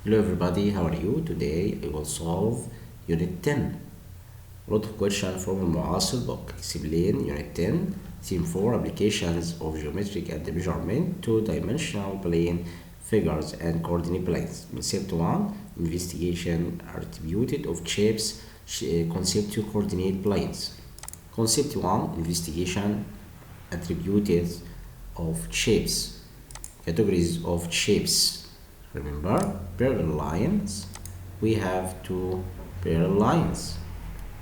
Hello everybody, how are you? Today I will solve Unit 10. Lot of question from المعاصر book. Explain Unit 10. Theme 4 Applications of Geometric and Measurement, Two-dimensional plane figures and coordinate planes. Concept 1 Investigation Attributed of shapes. Concept 2 Coordinate planes. Concept 1 Investigation Attributed of shapes. Categories of shapes. Remember, parallel lines, we have two parallel lines.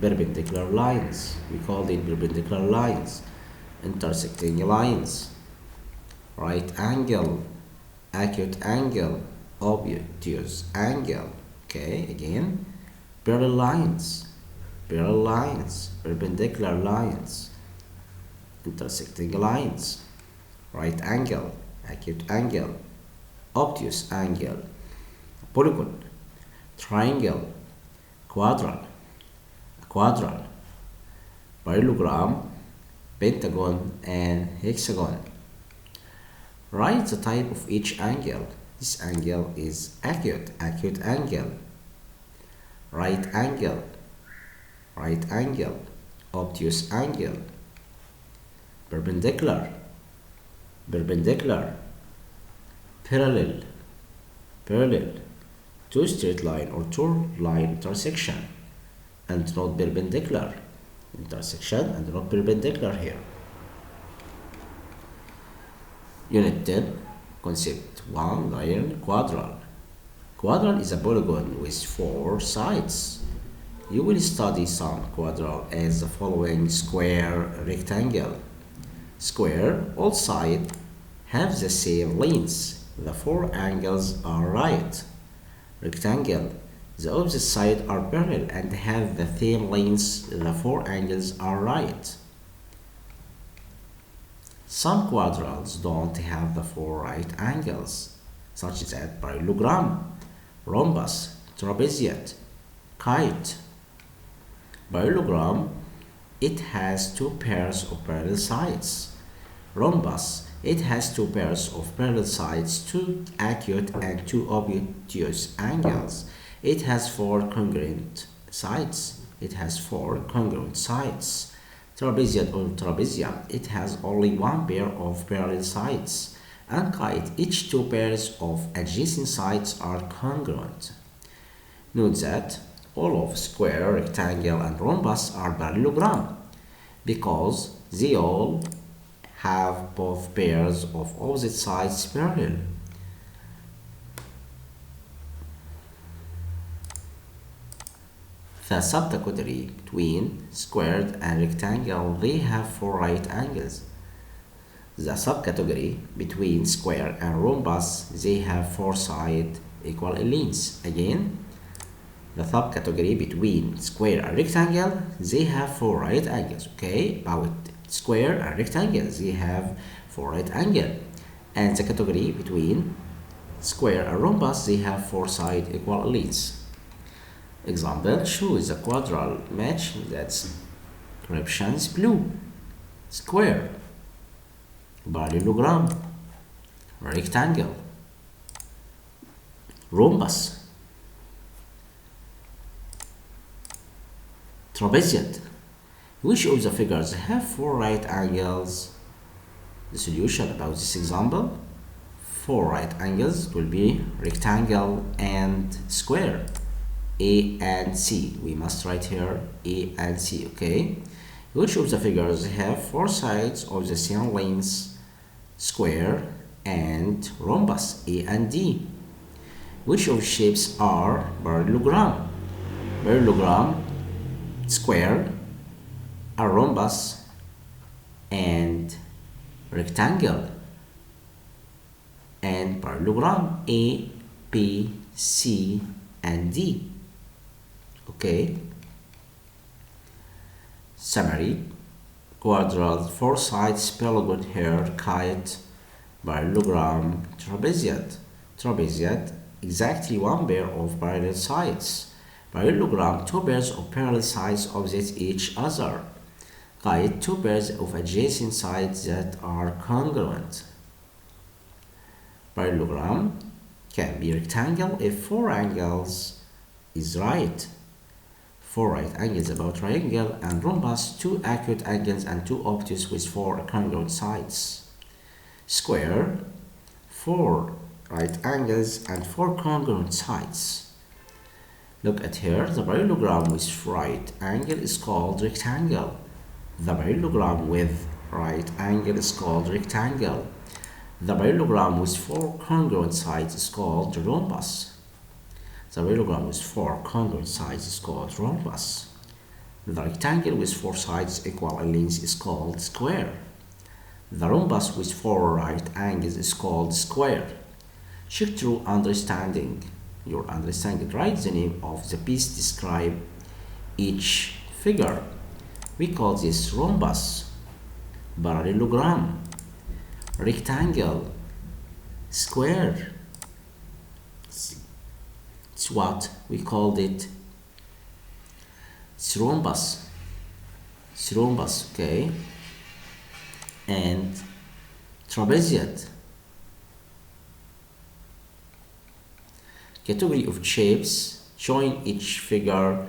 Perpendicular lines, we call it perpendicular lines. Intersecting lines, right angle, acute angle, obtuse angle. Okay, again, parallel lines, perpendicular lines, intersecting lines, right angle, acute angle, obtuse angle, polygon, triangle, quadral, parallelogram, pentagon, and hexagon. Write the type of each angle. This angle is acute angle, right angle, obtuse angle, perpendicular, parallel, two straight line or two line intersection and not perpendicular, intersection and not perpendicular here. Unit 10, Concept 1, Line Quadral. Quadral is a polygon with four sides. You will study some quadral as the following: square, rectangle. Square, all sides have the same length. The four angles are right. Rectangle, the opposite sides are parallel and have the same length. The four angles are right. Some quadrals don't have the four right angles, such as parallelogram, rhombus, trapezium, kite. Parallelogram, it has two pairs of parallel sides. Rhombus, it has two pairs of parallel sides, two acute and two obtuse angles. It has four congruent sides. Trapezium or trapezium, it has only one pair of parallel sides. And kite, each two pairs of adjacent sides are congruent. Note that all of square, rectangle, and rhombus are parallelogram because they all have both pairs of opposite sides parallel. The subcategory between squared and rectangle, they have four right angles. The subcategory between square and rhombus, they have four sides equal in length. Again, the subcategory between square and rectangle, they have four right angles. Okay, about square and rectangle, they have four right angles. And the category between square and rhombus, they have four sides equal in length. Example, choose a quadral match that's description is blue. Square, parallelogram, rectangle, rhombus, trapezium. Which of the figures have four right angles? The solution about this example: four right angles will be rectangle and square, A and C. We must write here A and C, okay? Which of the figures have four sides of the same length? Square and rhombus, A and D. Which of the shapes are parallelogram? Parallelogram, square, a rhombus, and rectangle. And parallelogram, A, B, C, and D. Okay. Summary: quadral, four sides, polygon here, kite, parallelogram, trapezium, exactly one pair of parallel sides. Parallelogram, two pairs of parallel sides opposite each other. Kite, two pairs of adjacent sides that are congruent. Parallelogram, can be rectangle if four angles is right. Four right angles about triangle and rhombus, two acute angles and two obtuse with four congruent sides. Square, four right angles and four congruent sides. Look at here, the parallelogram with right angle is called rectangle. The parallelogram with right angle is called rectangle. The parallelogram with four congruent sides is called rhombus. The parallelogram with four congruent sides is called rhombus. The rectangle with four sides equal in length is called square. The rhombus with four right angles is called square. Check true understanding. Your understanding. Write the name of the piece describe each figure. We call this rhombus, parallelogram, rectangle, square. It's what we called it. It's rhombus. It's rhombus, okay? And trapezoid. Category of shapes. Join each figure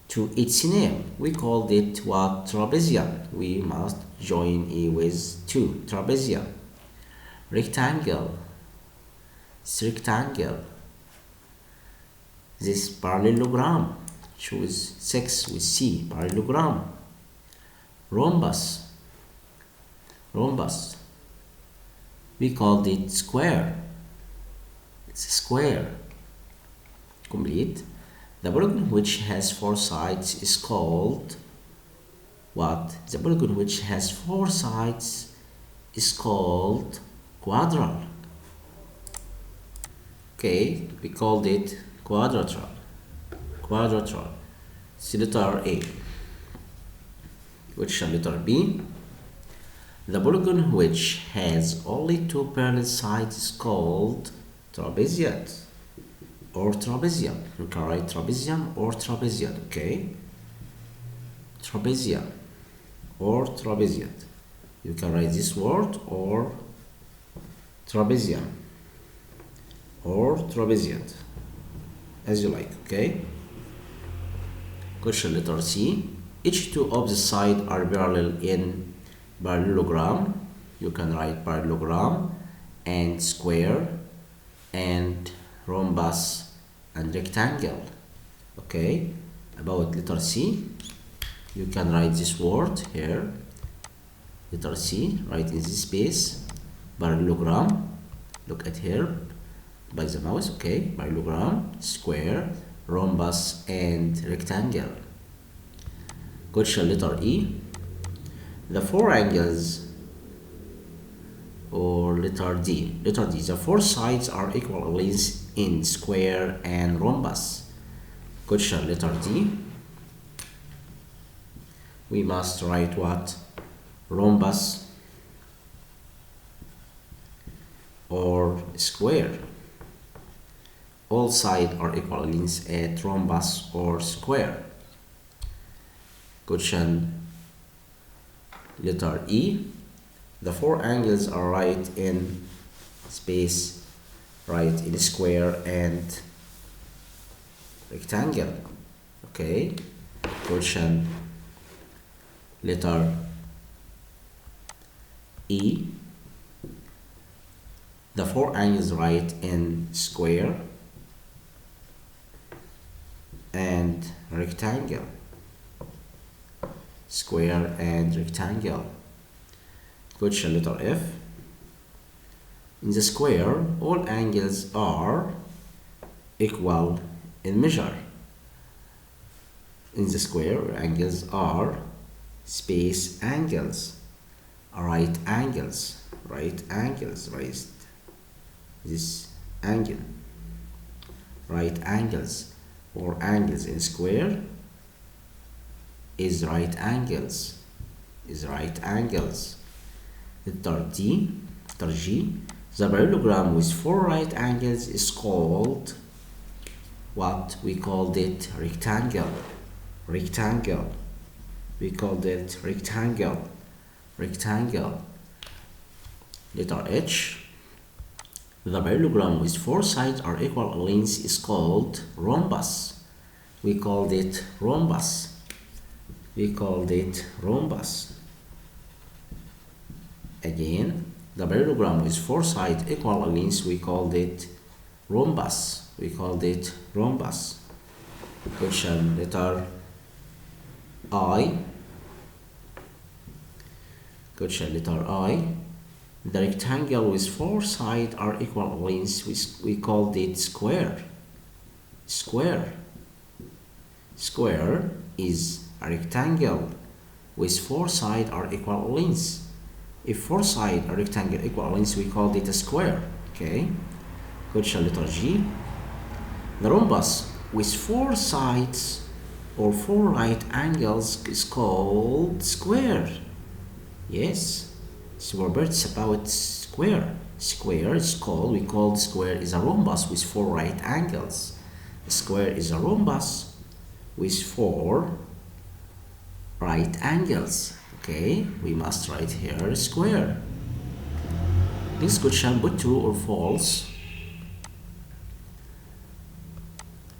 to its name. We called it what? Trapezium. We must join it with two. Trapezium. Rectangle. It's rectangle. This parallelogram. Choose 6 with C. Parallelogram. Rhombus. Rhombus. We called it square. It's a square. Complete. The polygon which has four sides is called what? The polygon which has four sides is called quadrilateral. Okay, we called it quadrilateral. Quadrilateral. It's letter A. Question letter B. The polygon which has only two parallel sides is called trapezoid or trapezium. You can write trapezium or trapezoid, okay? Trapezium or trapezoid. You can write this word or trapezium or trapezoid, as you like, okay? Question letter C. Each two opposite sides are parallel in parallelogram. You can write parallelogram and square and rhombus and rectangle. Okay, about letter C, you can write this word here. Letter C, write in this space parallelogram. Look at here by the mouse. Okay, parallelogram, square, rhombus and rectangle. Question letter E. The four angles, or letter D. Letter D. The four sides are equal length in square and rhombus. Question letter D. We must write what? Rhombus or square. All sides are equal length at rhombus or square. Question letter E. The four angles are right in space, right in square and rectangle. Okay. Question letter E. The four angles right in square and rectangle. Square and rectangle. Question letter F. In the square, all angles are equal in measure. In the square, angles are space angles, right angles, right this angle, right angles, or angles in square is right angles, Letter G. The parallelogram with four right angles is called what? We called it rectangle. We called it rectangle. Letter H. The parallelogram with four sides are equal lengths is called rhombus. We called it rhombus. Again, the parallelogram with four sides equal lengths, we called it rhombus. Question letter I. The rectangle with four sides are equal lengths, we called it square. Square is a rectangle with four sides are equal lengths. If four sides are rectangle equal lengths, we called it a square. Okay. Question letter G. The rhombus with four sides or four right angles is called square. Yes. So Robert's about square. Square is called, we called square is a rhombus with four right angles. Square is a rhombus with four right angles. Okay, we must write here square. Next question, put true or false.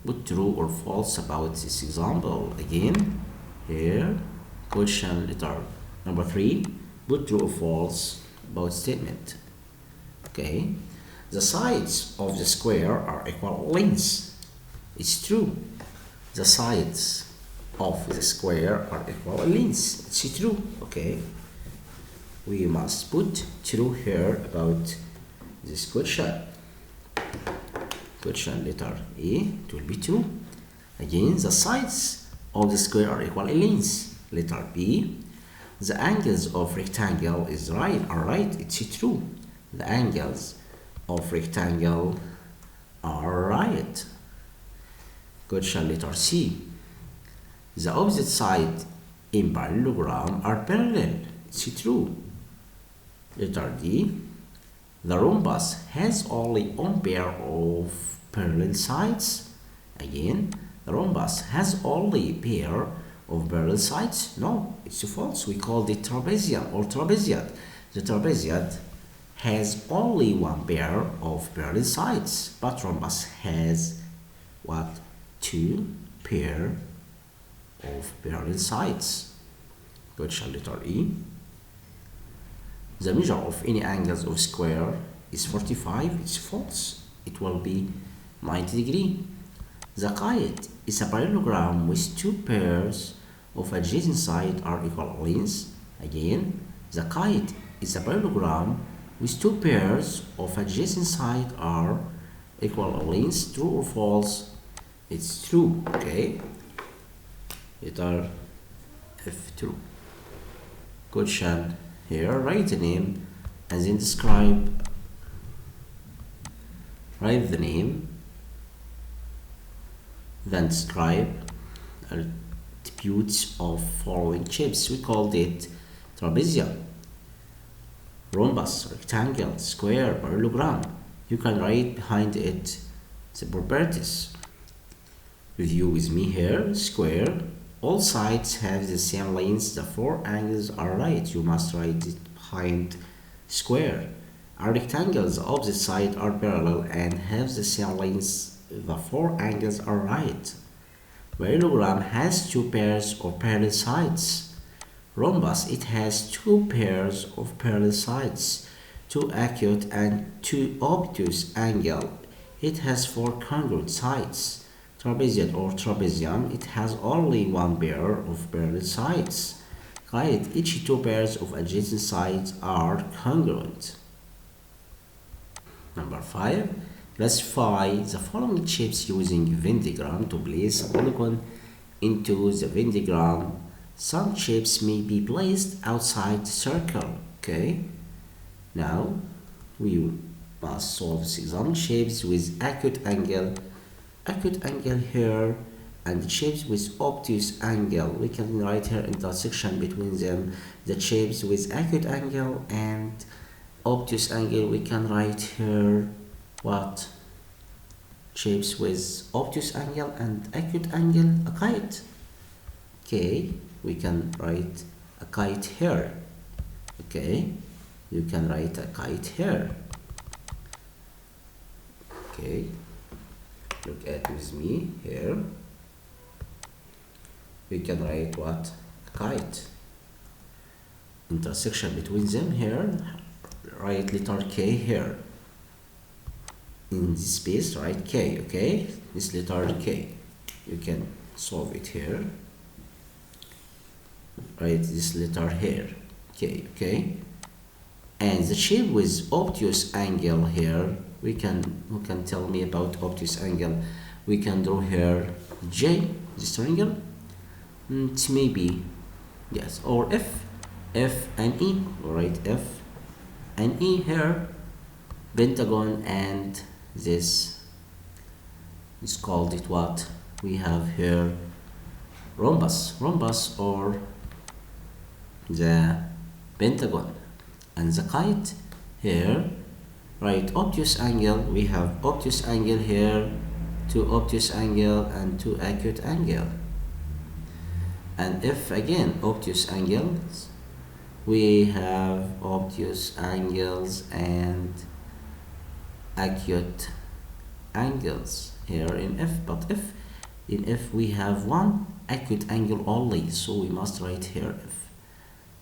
Put true or false about this example. Again, here, question letter number 3. Put true or false about statement. Okay, the sides of the square are equal lengths. It's true. The sides of the square are equal lengths. It's true. Okay, we must put true here about this question. Question letter A, it will be true. Again, the sides of the square are equal lengths. Letter B, the angles of rectangle are right. It's true. The angles of rectangle are right. Question letter C, the opposite side in parallelogram are parallel. It's true. Letter D, the rhombus has only one pair of parallel sides. Again, the rhombus has only a pair of parallel sides. No, it's false. We called it trapezium or trapezium. The trapezium has only one pair of parallel sides, but rhombus has what? Two pair of parallel sides. Question letter E. The measure of any angles of square is 45. It's false. It will be 90 degrees. The kite is a parallelogram with two pairs of adjacent sides are equal lengths. Again, the kite is a parallelogram with two pairs of adjacent sides are equal lengths. True or false? It's true. Okay. Letter F, true. Question here, write the name and then describe. Write the name, then describe attributes of following shapes. We called it trapezium, rhombus, rectangle, square, parallelogram. You can write behind it the properties. Review with me here. Square, all sides have the same lengths. The four angles are right. You must write it behind square. A rectangle, the opposite sides are parallel and have the same lengths. The four angles are right. Parallelogram has two pairs of parallel sides. Rhombus, it has two pairs of parallel sides, two acute and two obtuse angles. It has four congruent sides. Trapezium or trapezium, it has only one pair of parallel sides. Right, each two pairs of adjacent sides are congruent. Number 5. Classify the following shapes using Venn diagram to place a polygon into the Venn diagram. Some shapes may be placed outside the circle. Okay. Now we must solve this example. Shapes with acute angle here, and shapes with obtuse angle. We can write here intersection between them. The shapes with acute angle and obtuse angle, we can write here what? Shapes with obtuse angle and acute angle, a kite. Okay, we can write a kite here. Okay, you can write a kite here. Okay, look at with me here. We can write what? Kite. Intersection between them here, write letter K here. In this space, write K, okay? This letter K. You can solve it here. Write this letter here, K, okay? And the shape with obtuse angle here, who can tell me about obtuse angle? We can draw here J, this triangle. It may be, yes, or F and E, write F and E here, pentagon, and this is called it what? We have here rhombus or the pentagon. And the kite here, right, obtuse angle, we have obtuse angle here, 2 obtuse angle and 2 acute angle. And if again obtuse angles, we have obtuse angles and acute angles here in F, but if in F we have 1 acute angle only, so we must write here F.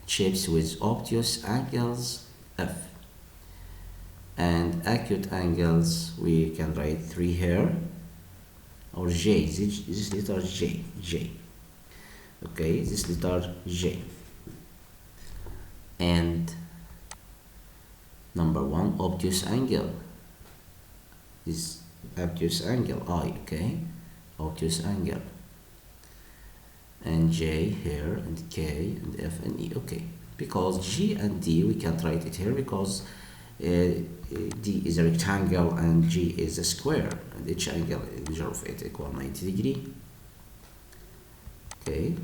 Shapes with obtuse angles F, and acute angles we can write 3 here, or J, this letter J, okay, this letter J. And number 1 obtuse angle, this obtuse angle I, okay, obtuse angle, and J here, and K, and F and E, okay. Because G and D we can't write it here because D is a rectangle and G is a square, and each angle measure of it equal 90 degree. Okay.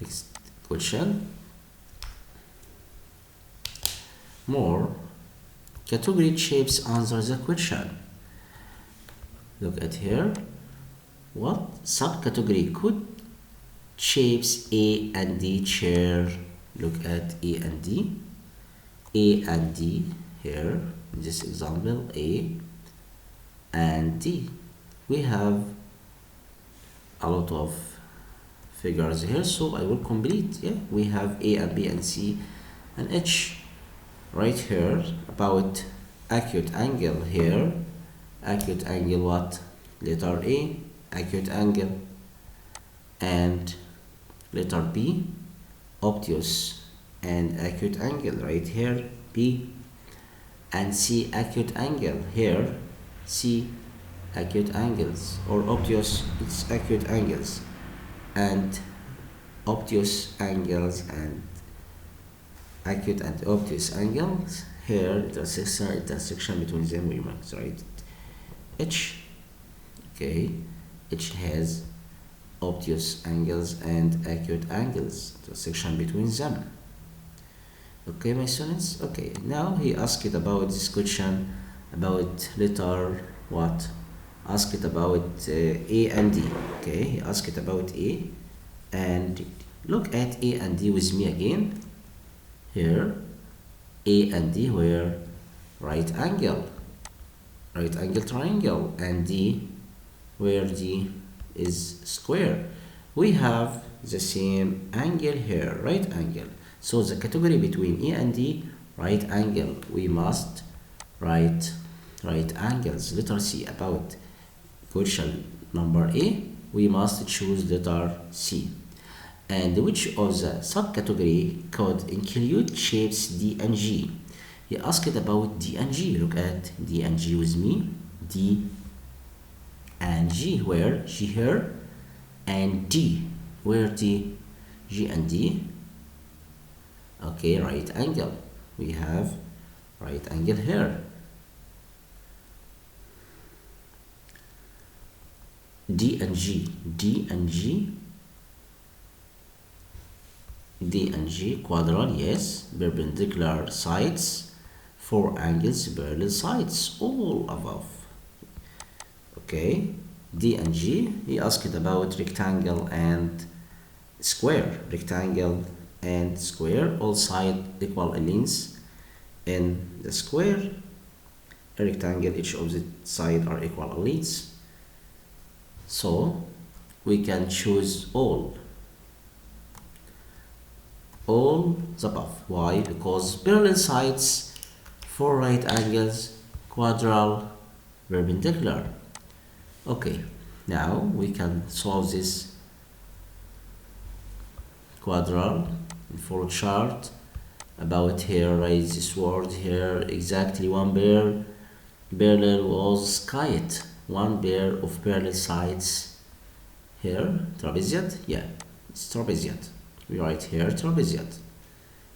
Next question. More category shapes answer the question. Look at here. What subcategory could shapes A and D share? Look at A and D. A and D here, in this example, A and D. We have a lot of figures here, so I will complete. Yeah, we have A and B and C and H. Right here about acute angle here. Acute angle what? Letter A, acute angle, and letter B, obtuse and acute angle right here, B, and C, acute angle here, C, acute angles, or obtuse, it's acute angles, and obtuse angles and acute and obtuse angles here, intersection between them we must write H, okay. H has obtuse angles and acute angles, intersection between them. Okay, my students. Okay, now he asked about this question about letter what? Asked about A and D. Okay, he asked about A and D. Look at A and D with me again. Here, A and D were right angle triangle, and D where D is square. We have the same angle here, right angle. So the category between A and D, right angle. We must write right angles. Letter C. About question number A, we must choose letter C. And which of the subcategory could include shapes D and G? He asked about D and G. Look at D and G with me. D and G, where? G here, and D, where D? G and D. Okay, right angle. We have right angle here. D and G, D and G, D and G, quadrilateral, yes, perpendicular sides, 4 angles, parallel sides, all above. Okay, D and G, he asked about rectangle and square, rectangle and square, all sides equal lengths in the square, a rectangle, each opposite side are equal lengths. So we can choose all the above. Why? Because parallel sides, 4 right angles, quadrilateral, perpendicular. Okay, now we can solve this quadrilateral in flow chart. About here, write this word here, exactly one pair parallel was kite, one pair of parallel sides here, trapezium, yeah, it's trapezium. We write here trapezium.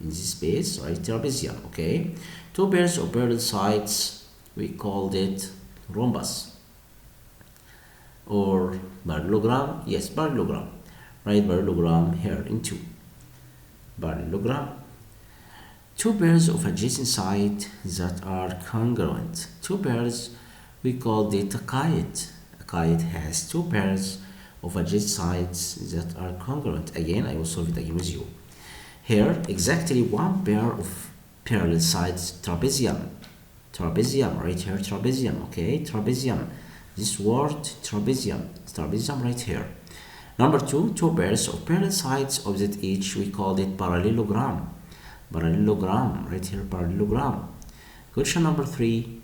In this space, write trapezium, okay? 2 pairs of parallel sides, we called it rhombus. Or parallelogram, yes, parallelogram. Write parallelogram here in 2. Parallelogram. 2 pairs of adjacent sides that are congruent. 2 pairs, we called it a kite. A kite has 2 pairs of adjacent sides that are congruent. Again, I will solve it again with you. Here, exactly 1 pair of parallel sides, trapezium. Trapezium, right here, trapezium, okay? Trapezium. This word, trapezium. Trapezium right here. Number 2, 2 pairs of parallel sides opposite each, we called it parallelogram. Parallelogram, right here, parallelogram. Question number 3,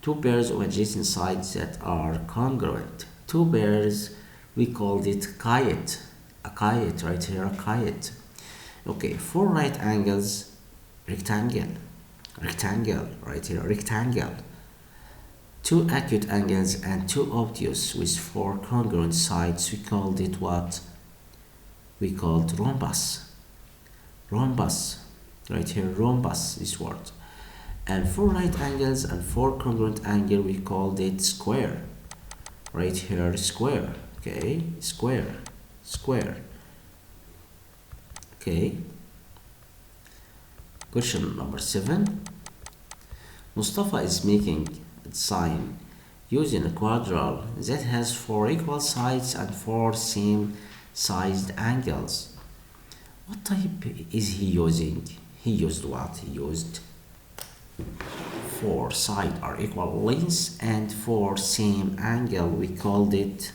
2 pairs of adjacent sides that are congruent. 2 pairs, we called it kite. A kite, right here, a kite. Okay, 4 right angles, rectangle. Rectangle, right here, rectangle. 2 acute angles and 2 obtuse with 4 congruent sides, we called it what? We called rhombus. Rhombus, right here, rhombus, this word. And 4 right angles and 4 congruent angle, we called it square. Right here, square, okay, square, square. Okay. Question number 7. Mustafa is making a design using a quadrilateral that has 4 equal sides and 4 same sized angles. What type is he using? He used what? He used 4 sides are equal lengths and 4 same angle. We called it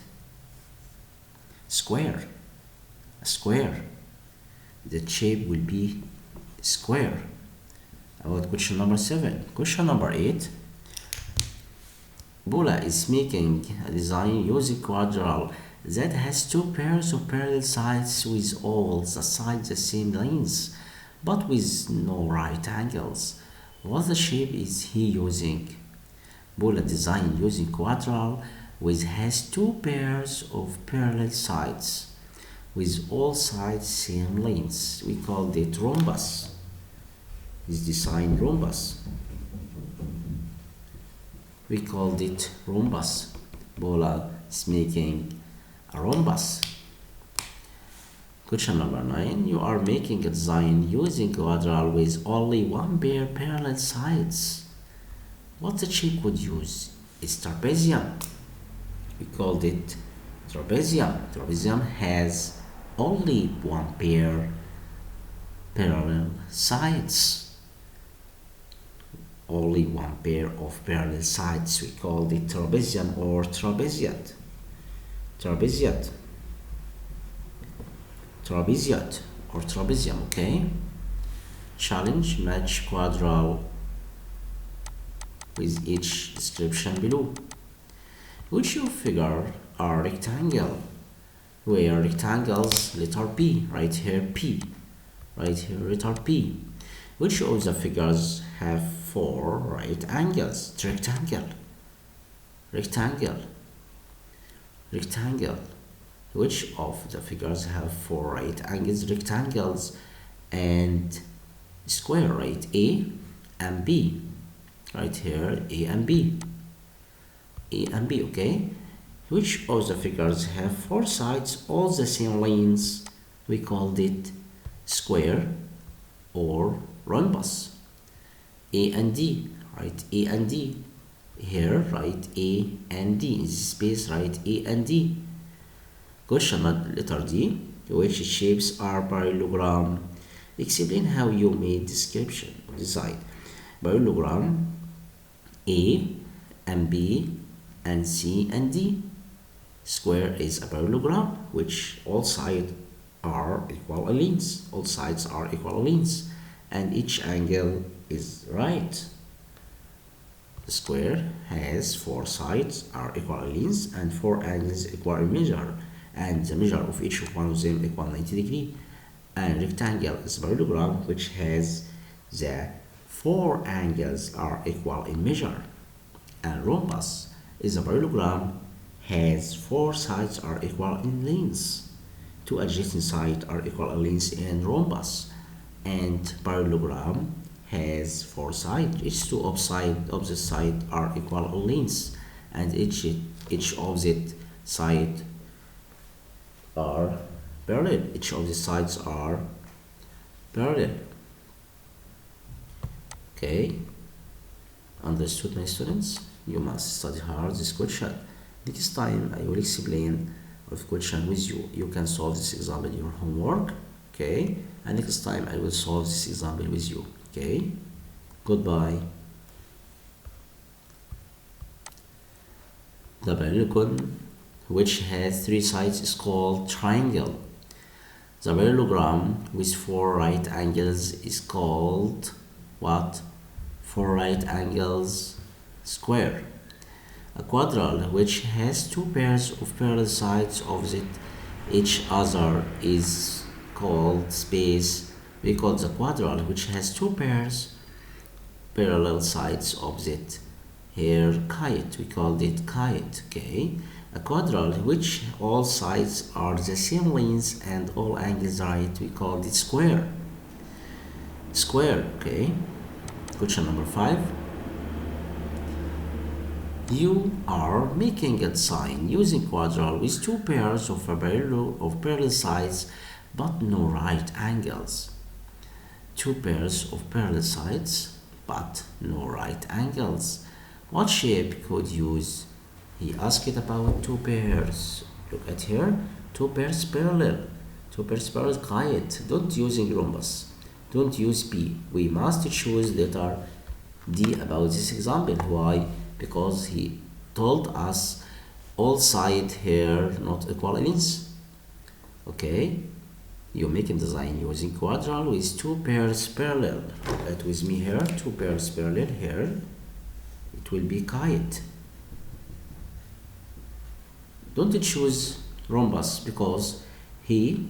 square. A square. The shape will be square. About question number 7. Question number 8. Bola is making a design using quadrilateral that has 2 pairs of parallel sides with all the sides the same lengths but with no right angles. What the shape is he using? Bola design using quadrilateral which has 2 pairs of parallel sides with all sides same lengths. We called it rhombus. This design rhombus. We called it rhombus. Bola is making a rhombus. Question number 9. You are making a design using quadrilateral with only 1 pair parallel sides. What the shape would use? It's trapezium. We called it trapezium. Trapezium has only 1 pair parallel sides. Only 1 pair of parallel sides. We called it trapezium or trapezium. Trapezium. Trapezium or trapezium, okay? Challenge, match quadrilateral with each description below. Which of figure are rectangle? Where rectangles, letter P, right here P, right here letter P. Which of the figures have 4 right angles? Rectangle, rectangle, rectangle. Which of the figures have 4 right angles? Rectangles and square, right? A and B, right here A and B, A and B, okay? Which of the figures have 4 sides, all the same lengths? We called it square or rhombus. A and D, right? A and D. Here, write A and D. In this space, write A and D. Question letter D. Which shapes are parallelogram? Explain how you made description on the side. Parallelogram. A and B and C and D. Square is a parallelogram which all sides are equal lengths. All sides are equal lengths, and each angle is right. The square has 4 sides are equal lengths and 4 angles equal in measure, and the measure of each one of them equal 90 degrees. And rectangle is a parallelogram which has the 4 angles are equal in measure. And rhombus is a parallelogram has 4 sides are equal in length. 2 adjacent sides are equal in length in rhombus. And parallelogram has 4 sides. Each 2 opposite sides are equal in length, and each opposite side are parallel. Each of the sides are parallel. Okay, understood, my students? You must study hard this question. Next time I will explain the question with you. You can solve this example in your homework. Okay, and next time I will solve this example with you. Okay, goodbye. The parallelogram which has 3 sides is called triangle. The parallelogram with 4 right angles is called what? 4 right angles square. A quadrilateral which has 2 pairs of parallel sides opposite each other is called space. We call the quadrilateral which has 2 pairs parallel sides opposite here kite. We called it kite. Okay. A quadrilateral which all sides are the same length and all angles right, we call it square. Square. Okay. Question number 5. You are making a sign using quadrilateral with 2 pairs of parallel sides but no right angles. 2 pairs of parallel sides but no right angles. What shape could use? He asked about 2 pairs. Look at here, 2 pairs parallel. 2 pairs parallel kite. Don't using rhombus. Don't use P. We must choose letter D about this example. Why? Because he told us all sides here not equal length. Okay, you make a design using quadrilateral with 2 pairs parallel. Look at with me here, 2 pairs parallel here. It will be kite. Don't choose rhombus because he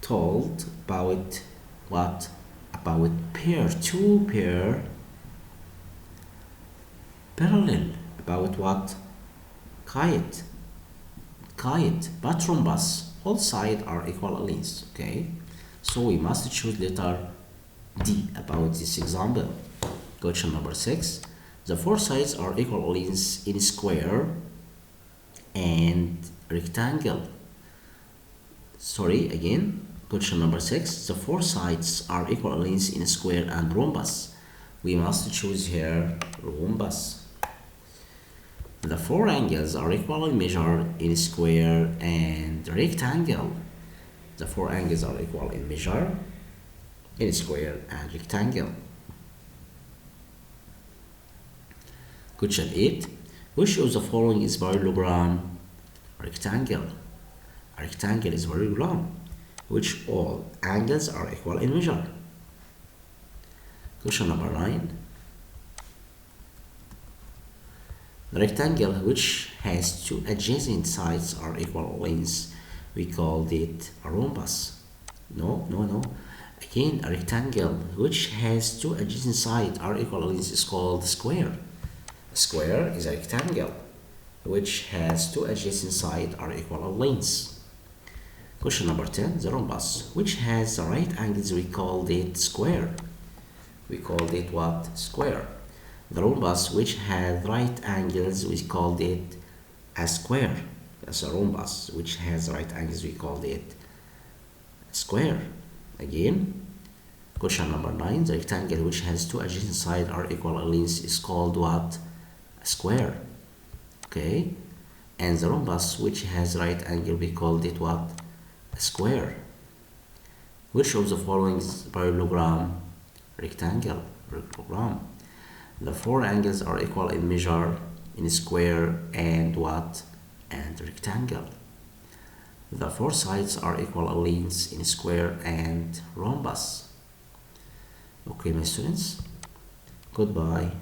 told about what? About pair, 2 pair parallel. About what? Kite. Kite, but rhombus. All sides are equal length. Okay, so we must choose letter D about this example. Question number 6. The 4 sides are equal length in square and rectangle. Sorry, again. Question number 6. The 4 sides are equal length in square and rhombus. We must choose here rhombus. The 4 angles are equal in measure in square and rectangle. The 4 angles are equal in measure in square and rectangle. Question 8. Which of the following is parallelogram? Rectangle. A rectangle is parallelogram which all angles are equal in measure. Question number 9. The rectangle which has 2 adjacent sides are equal lengths, we called it a rhombus. No. Again, a rectangle which has 2 adjacent sides are equal lengths is called a square. A square is a rectangle which has 2 adjacent sides are equal lengths. Question number 10. The rhombus which has the right angles, we called it square. We called it what? Square. The rhombus which has right angles, we called it a square. That's a rhombus which has right angles, we called it a square. Again, question number 9. The rectangle which has 2 adjacent sides are equal lengths is called what? A square. Okay, and the rhombus which has right angle, we called it what? A square. Which of the following is parallelogram? Rectangle. Parallelogram. The 4 angles are equal in measure in square and what? And rectangle. The four sides are equal lengths in square and rhombus. Okay, my students, goodbye.